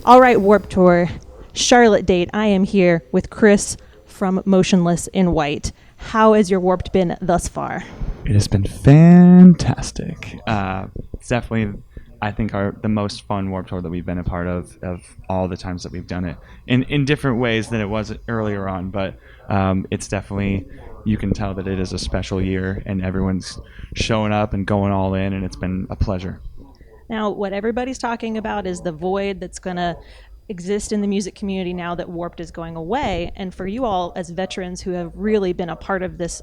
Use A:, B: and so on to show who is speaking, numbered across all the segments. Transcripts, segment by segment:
A: All right, Warped Tour, Charlotte date. I am here with Chris from Motionless in White. How has your Warped been thus far?
B: It has been fantastic. It's definitely, I think, the most fun Warped Tour that we've been a part of all the times that we've done it, in different ways than it was earlier on. But it's definitely, you can tell that it is a special year, and everyone's showing up and going all in, and it's been a pleasure.
A: Now, what everybody's talking about is the void that's going to exist in the music community now that Warped is going away. And for you all, as veterans who have really been a part of this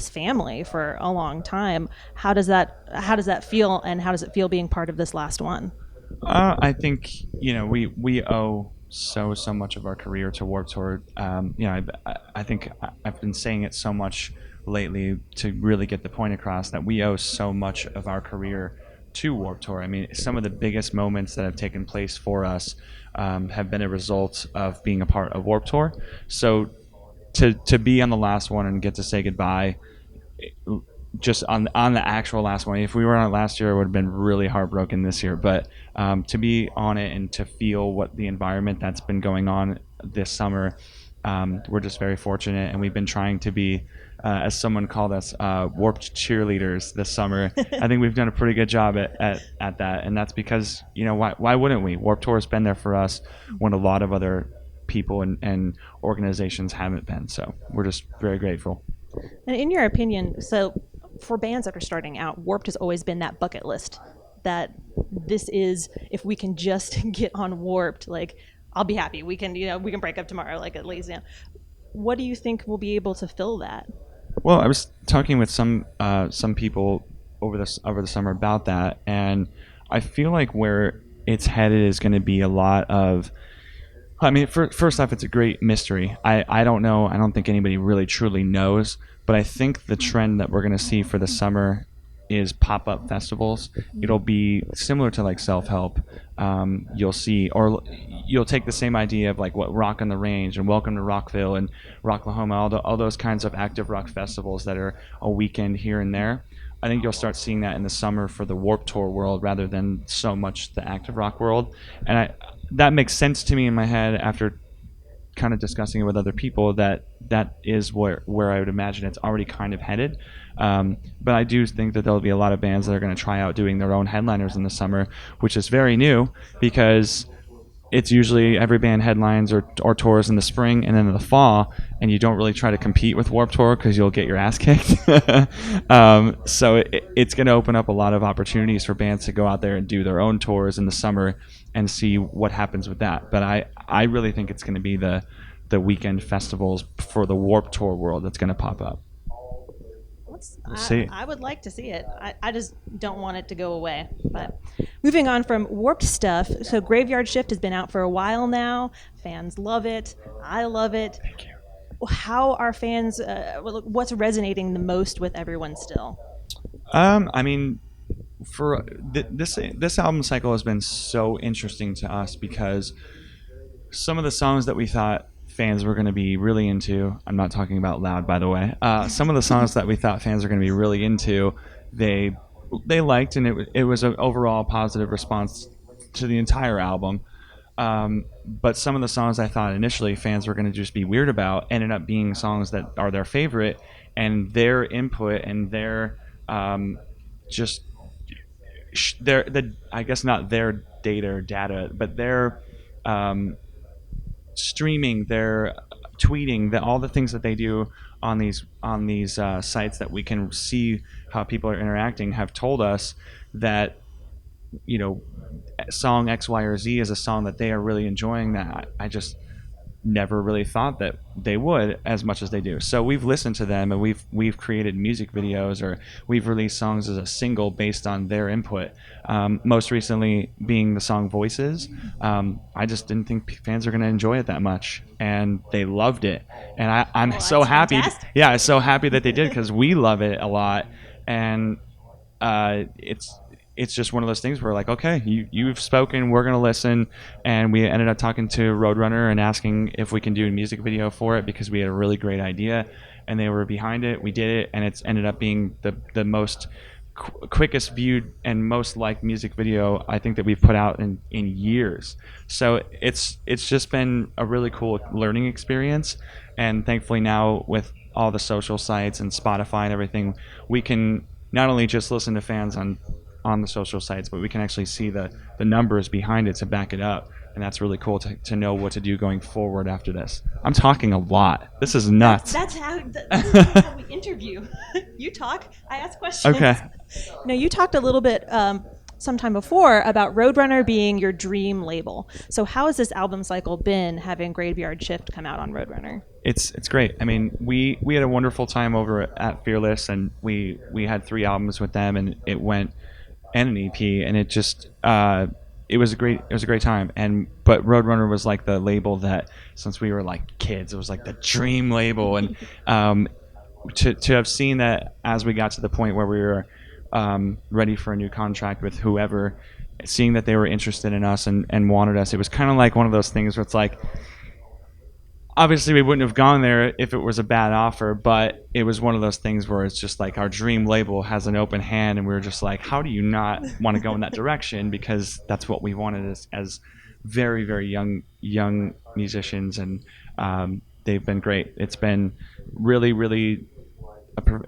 A: family for a long time, how does that feel, and how does it feel being part of this last one?
B: I think we owe so much of our career to Warped Tour. I think I've been saying it so much lately to really get the point across that we owe so much of our career to Warped Tour. I mean, some of the biggest moments that have taken place for us have been a result of being a part of Warped Tour. So to be on the last one and get to say goodbye, just on the actual last one. If we were on it last year, it would have been really heartbroken this year. But to be on it and to feel what the environment that's been going on this summer, we're just very fortunate, and we've been trying to be, as someone called us, warped cheerleaders this summer. I think we've done a pretty good job at that, and that's because why wouldn't we? Warped Tour has been there for us when a lot of other people and organizations haven't been. So we're just very grateful.
A: And in your opinion, so for bands that are starting out, Warped has always been that bucket list. That this is, if we can just get on Warped, like I'll be happy. We can break up tomorrow, like at least. What do you think will be able to fill that?
B: Well, I was talking with some people over the summer about that, and I feel like where it's headed is going to be a lot of. I mean, first off, it's a great mystery. I don't know. I don't think anybody really truly knows. But I think the trend that we're going to see for the summer is pop-up festivals. It'll be similar to like self-help. You'll see, or you'll take the same idea of like what Rock on the Range and Welcome to Rockville and Rocklahoma, all those kinds of active rock festivals that are a weekend here and there. I think you'll start seeing that in the summer for the Warped Tour world rather than so much the active rock world. And that makes sense to me in my head after kind of discussing it with other people that is where I would imagine it's already kind of headed. But I do think that there'll be a lot of bands that are going to try out doing their own headliners in the summer, which is very new because it's usually every band headlines or tours in the spring and then in the fall, and you don't really try to compete with Warped Tour because you'll get your ass kicked. So it's going to open up a lot of opportunities for bands to go out there and do their own tours in the summer and see what happens with that. But I really think it's going to be the weekend festivals for the Warped Tour world that's going to pop up. We'll see.
A: I would like to see it. I just don't want it to go away. But moving on from Warped stuff, so Graveyard Shift has been out for a while now. Fans love it. I love it.
B: Thank you.
A: How are fans? What's resonating the most with everyone still?
B: I mean, for this album cycle has been so interesting to us because some of the songs that we thought fans were going to be really into, I'm not talking about Loud, by the way, some of the songs that we thought fans were going to be really into, they liked, and it was an overall positive response to the entire album. But some of the songs I thought initially fans were going to just be weird about ended up being songs that are their favorite, and their input and their just I guess not their data, but their streaming, their tweeting, all the things that they do on these sites that we can see how people are interacting have told us that song X, Y, or Z is a song that they are really enjoying that I just never really thought that they would as much as they do. So we've listened to them, and we've created music videos, or we've released songs as a single based on their input. Most recently being the song Voices. I just didn't think fans are going to enjoy it that much, and they loved it. And I'm so happy.
A: Fantastic.
B: Yeah, I'm so happy that they did because we love it a lot, and it's just one of those things where like, okay, you've spoken, we're going to listen. And we ended up talking to Roadrunner and asking if we can do a music video for it because we had a really great idea and they were behind it. We did it, and it's ended up being the most quickest viewed and most liked music video I think that we've put out in years. So it's just been a really cool learning experience, and thankfully now with all the social sites and Spotify and everything, we can not only just listen to fans on the social sites, but we can actually see the numbers behind it to back it up. And that's really cool to know what to do going forward after this. I'm talking a lot. This is nuts.
A: That's how we interview. You talk, I ask questions.
B: Okay.
A: Now, you talked a little bit sometime before about Roadrunner being your dream label. So how has this album cycle been, having Graveyard Shift come out on Roadrunner?
B: It's great. I mean, we had a wonderful time over at Fearless, and we had 3 albums with them, and it went, and an EP, and it just it was a great time. And but Roadrunner was like the label that, since we were like kids, it was like the dream label. And to have seen that as we got to the point where we were ready for a new contract with whoever, seeing that they were interested in us and wanted us, it was kind of like one of those things where it's like, obviously we wouldn't have gone there if it was a bad offer, but it was one of those things where it's just like our dream label has an open hand, and we were just like, how do you not want to go in that direction? Because that's what we wanted as very, very young musicians. And they've been great. It's been really, really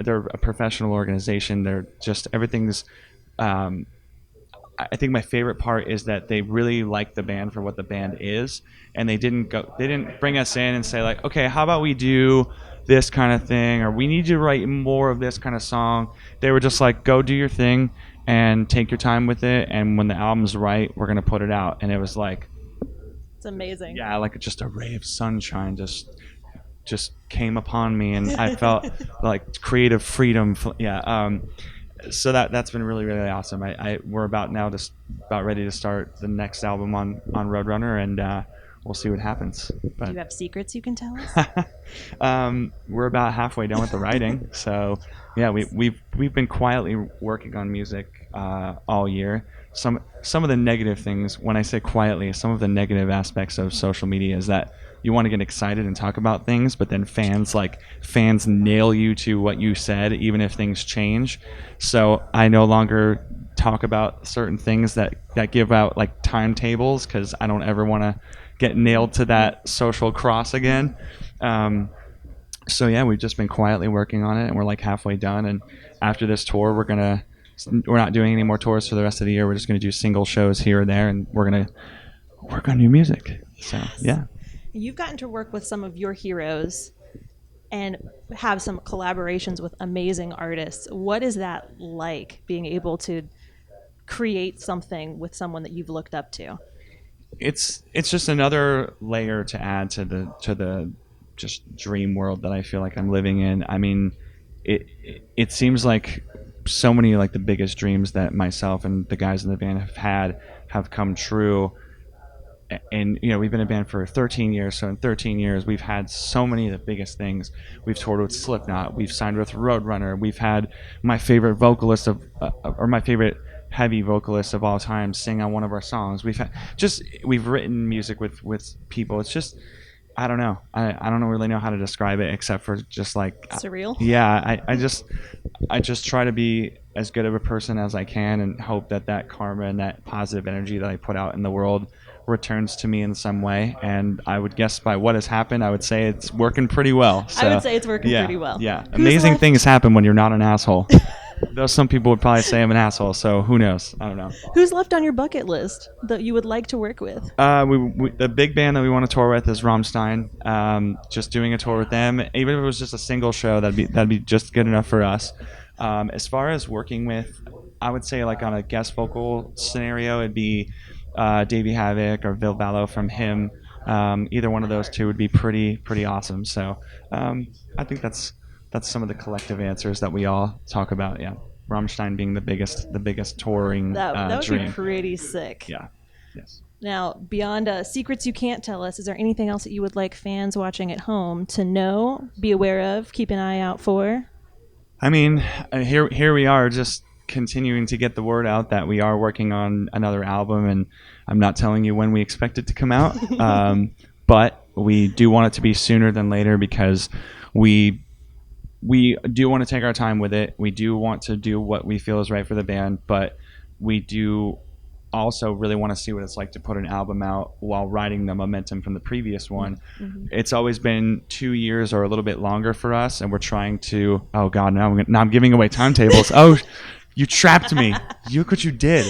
B: they're a professional organization. They're just, everything's I think my favorite part is that they really like the band for what the band is, and they didn't bring us in and say like, okay, how about we do this kind of thing, or we need you to write more of this kind of song. They were just like, go do your thing and take your time with it, and when the album's right, we're gonna put it out. And it was like,
A: it's amazing.
B: Yeah, like just a ray of sunshine just came upon me, and I felt like creative freedom. Yeah. So that's been really, really awesome. We're about ready to start the next album on Roadrunner, and we'll see what happens. But
A: do you have secrets you can tell us?
B: We're about halfway done with the writing, so yeah, we've been quietly working on music all year. Some of the negative things, when I say quietly, some of the negative aspects of social media is that you want to get excited and talk about things, but then fans nail you to what you said, even if things change. So I no longer talk about certain things that give out like timetables, because I don't ever want to get nailed to that social cross again. So yeah, we've just been quietly working on it, and we're like halfway done. And after this tour, we're not doing any more tours for the rest of the year. We're just going to do single shows here and there, and we're going to work on new music. So yeah.
A: You've gotten to work with some of your heroes and have some collaborations with amazing artists. What is that like, being able to create something with someone that you've looked up to?
B: It's just another layer to add to the just dream world that I feel like I'm living in. I mean, it seems like so many like the biggest dreams that myself and the guys in the band have come true. And we've been a band for 13 years, so in 13 years we've had so many of the biggest things. We've toured with Slipknot, we've signed with Roadrunner, we've had my favorite vocalist or my favorite heavy vocalist of all time sing on one of our songs. We've written music with people. It's just, I don't know. I don't really know how to describe it, except for just like
A: surreal.
B: Yeah, I just try to be as good of a person as I can, and hope that karma and that positive energy that I put out in the world returns to me in some way. And I would guess by what has happened, I would say it's working pretty well. So,
A: I would say it's working pretty well.
B: Yeah, amazing things happen when you're not an asshole. Though some people would probably say I'm an asshole, so who knows? I don't know.
A: Who's left on your bucket list that you would like to work with?
B: The big band that we want to tour with is Rammstein. Just doing a tour with them, even if it was just a single show, that'd be just good enough for us. As far as working with, I would say like on a guest vocal scenario, it'd be Davey Havok or Vil Vallo from Him. Either one of those two would be pretty awesome. So I think that's some of the collective answers that we all talk about. Yeah, Rammstein being the biggest touring
A: that would
B: dream.
A: be pretty sick.
B: Yeah. Yes.
A: Now, beyond secrets you can't tell us, is there anything else that you would like fans watching at home to know, be aware of, keep an eye out for?
B: I mean, here we are, just continuing to get the word out that we are working on another album, and I'm not telling you when we expect it to come out, but we do want it to be sooner than later, because we we do want to take our time with it. We do want to do what we feel is right for the band, but we do also really want to see what it's like to put an album out while riding the momentum from the previous one.
A: Mm-hmm.
B: It's always been 2 years or a little bit longer for us, and we're trying to. Oh God, now I'm giving away timetables. Oh, you trapped me. Look what you did.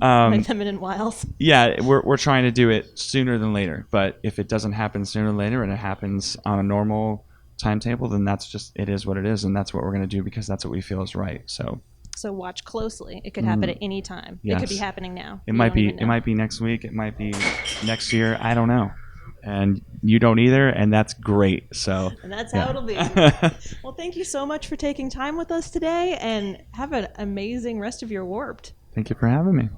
A: Like the Minute Wiles.
B: Yeah, we're trying to do it sooner than later. But if it doesn't happen sooner than later, and it happens on a normal timetable, then that's just, it is what it is, and that's what we're going to do because that's what we feel is right.
A: So watch closely. It could happen at any time.
B: Yes.
A: It could be happening now.
B: It might be next week. It might be next year. I don't know, and you don't either, and that's great. So
A: and that's how it'll be. Well, thank you so much for taking time with us today, and have an amazing rest of your Warped.
B: Thank you for having me.